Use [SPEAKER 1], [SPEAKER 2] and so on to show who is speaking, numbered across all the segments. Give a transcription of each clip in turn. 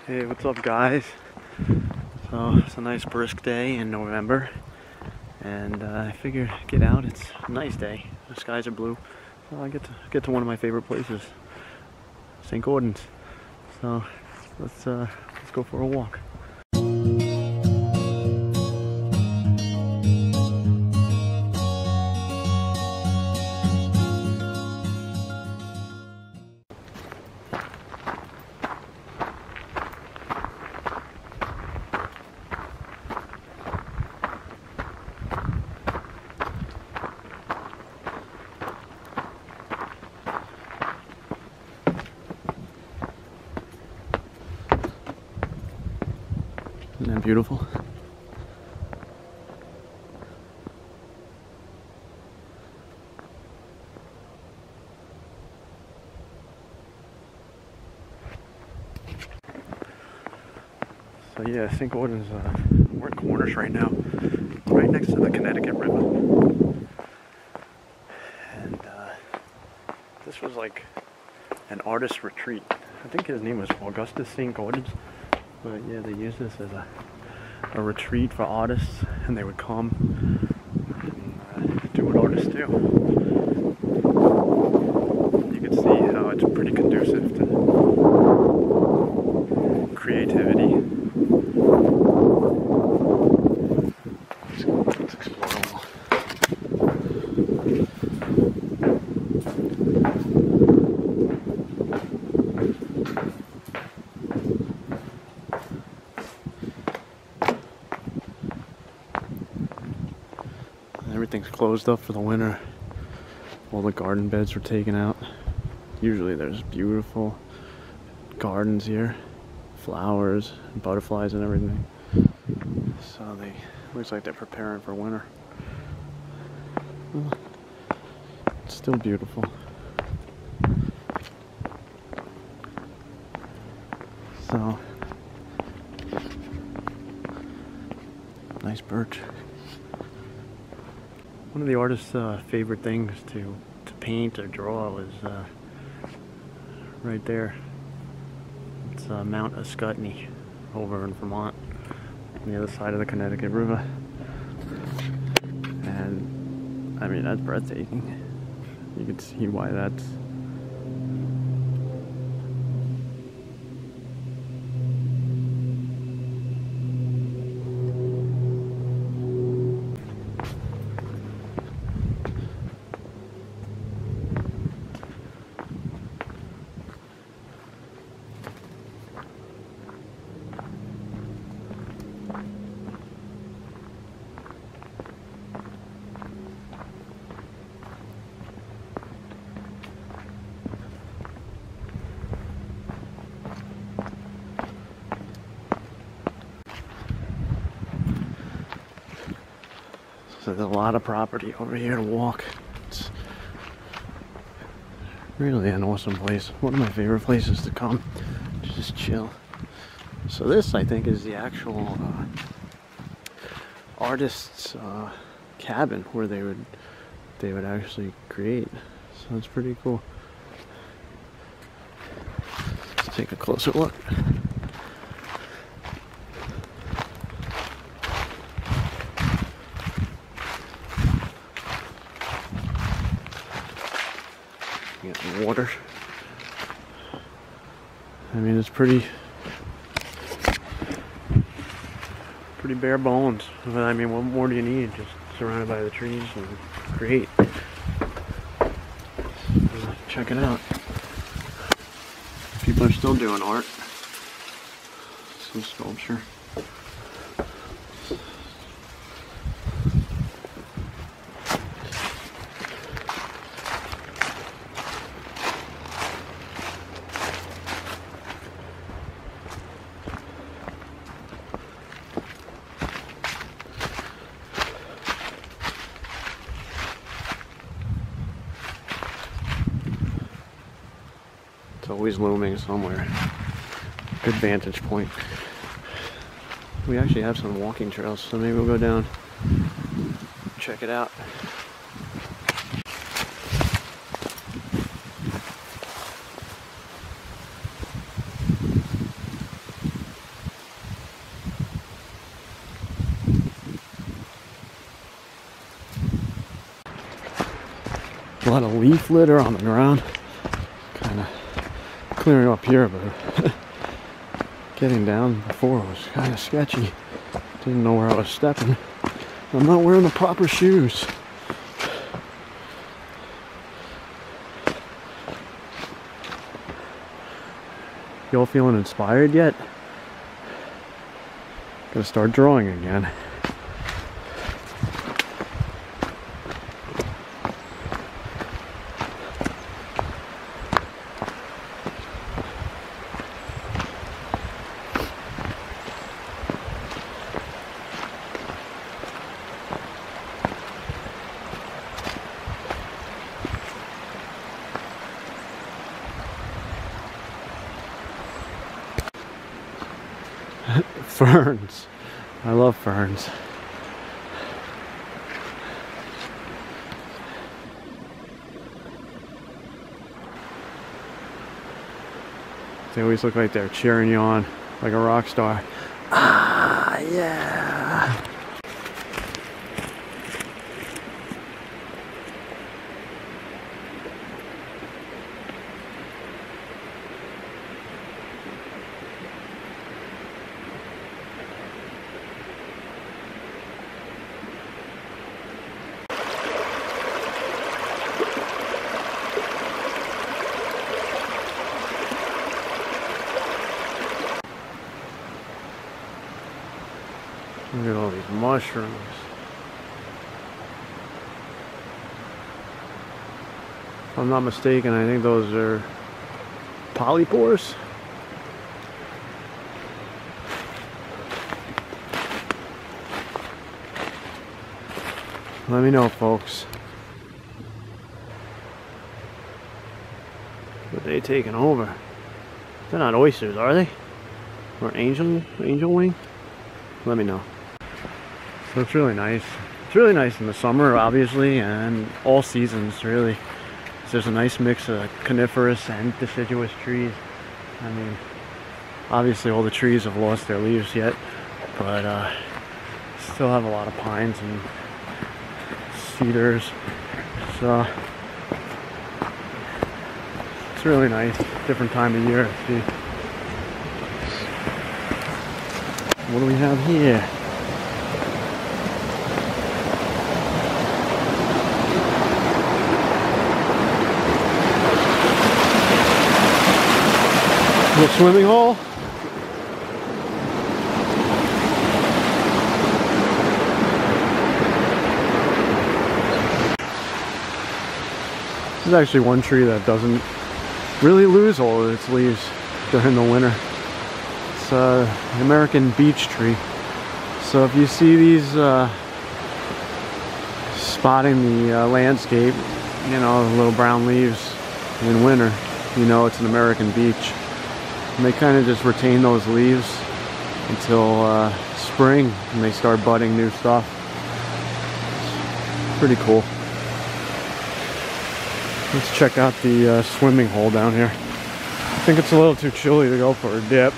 [SPEAKER 1] Hey, what's up guys? So it's a nice brisk day in November and I figure get out. It's a nice day. The skies are blue. So I get to one of my favorite places, Saint-Gaudens. So let's go for a walk. Isn't that beautiful? So yeah, Saint-Gaudens, we're in Cornish right now, right next to the Connecticut River. And this was like an artist retreat. I think his name was Augustus Saint-Gaudens. But yeah, they use this as a retreat for artists, and they would come and do what artists do. You can see how it's pretty conducive to creativity. Let's explore a little. Everything's closed up for the winter. All the garden beds were taken out. Usually there's beautiful gardens here, flowers, and butterflies and everything. So looks like they're preparing for winter. Well, it's still beautiful. So nice birch. One of the artist's favorite things to paint or draw was right there. It's Mount Ascutney over in Vermont, on the other side of the Connecticut River. And I mean, that's breathtaking. You can see why that's So there's a lot of property over here to walk. It's really an awesome place. One of my favorite places to come to just chill. So this, I think, is the actual artist's cabin where they would actually create. So it's pretty cool. Let's take a closer look. Water. I mean, it's pretty bare bones. But I mean, what more do you need? Just surrounded by the trees and create. Check it out. People are still doing art. Some sculpture. It's always looming somewhere. Good vantage point. We actually have some walking trails, so maybe we'll go down, check it out. A lot of leaf litter on the ground. Kind of clearing up here, but getting down before was kind of sketchy. Didn't know where I was stepping. I'm not wearing the proper shoes. You all feeling inspired yet? Gotta start drawing again. Ferns. I love ferns. They always look like they're cheering you on, like a rock star. Ah, yeah. Look at all these mushrooms. If I'm not mistaken, I think those are polypores. Let me know, folks. What are they taking over? They're not oysters, are they? Or angel wing? Let me know. So it's really nice. It's really nice in the summer, obviously, and all seasons, really. There's a nice mix of coniferous and deciduous trees. I mean, obviously all the trees have lost their leaves yet, but still have a lot of pines and cedars. So it's really nice. Different time of year. See, what do we have here? The swimming hole. This is actually one tree that doesn't really lose all of its leaves during the winter. It's an American beech tree. So if you see these spotting the landscape, you know, the little brown leaves in winter, you know it's an American beech. And they kind of just retain those leaves until spring, and they start budding new stuff. It's pretty cool. Let's check out the swimming hole down here. I think it's a little too chilly to go for a dip.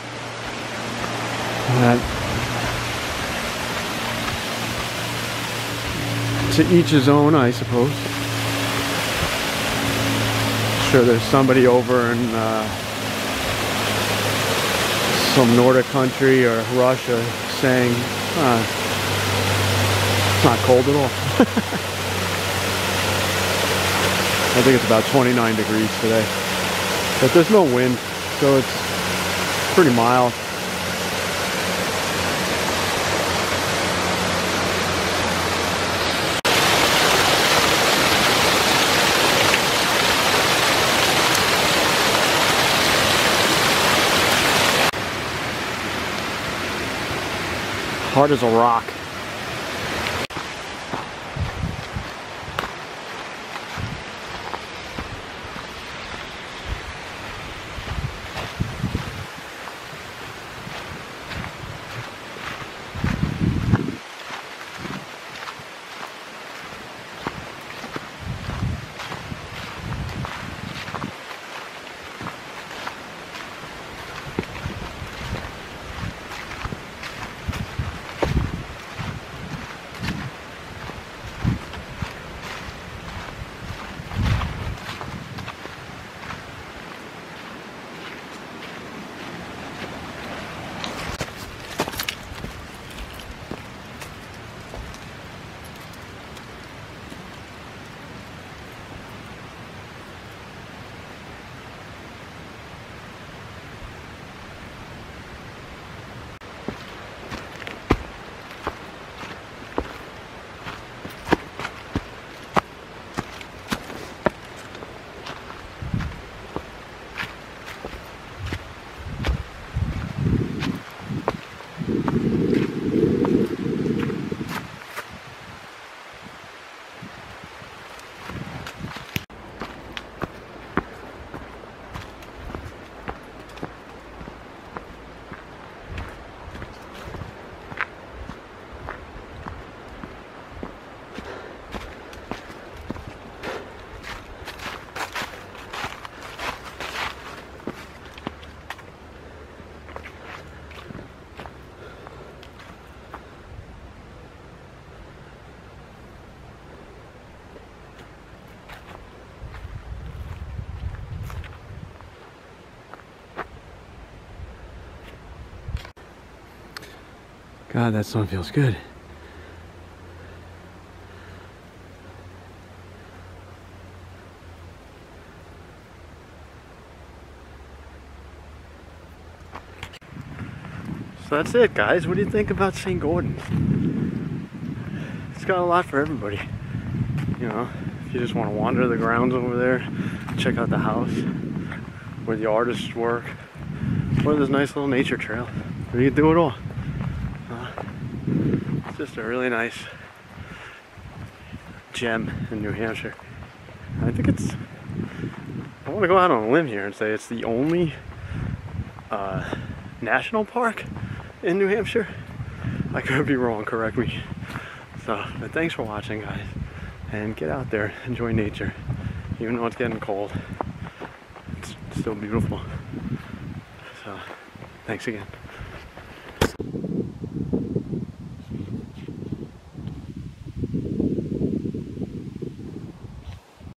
[SPEAKER 1] To each his own, I suppose. Sure, there's somebody over in some Nordic country or Russia saying it's not cold at all. I think it's about 29 degrees today, but there's no wind, so it's pretty mild. Hard as a rock. God, that sun feels good. So that's it, guys. What do you think about Saint-Gaudens? It's got a lot for everybody. You know, if you just want to wander the grounds over there, check out the house where the artists work, or this nice little nature trail. You can do it all. It's just a really nice gem in New Hampshire. I think it's, I want to go out on a limb here and say it's the only national park in New Hampshire. I could be wrong, correct me. So, but thanks for watching, guys, and get out there, enjoy nature. Even though it's getting cold, it's still beautiful. So, thanks again.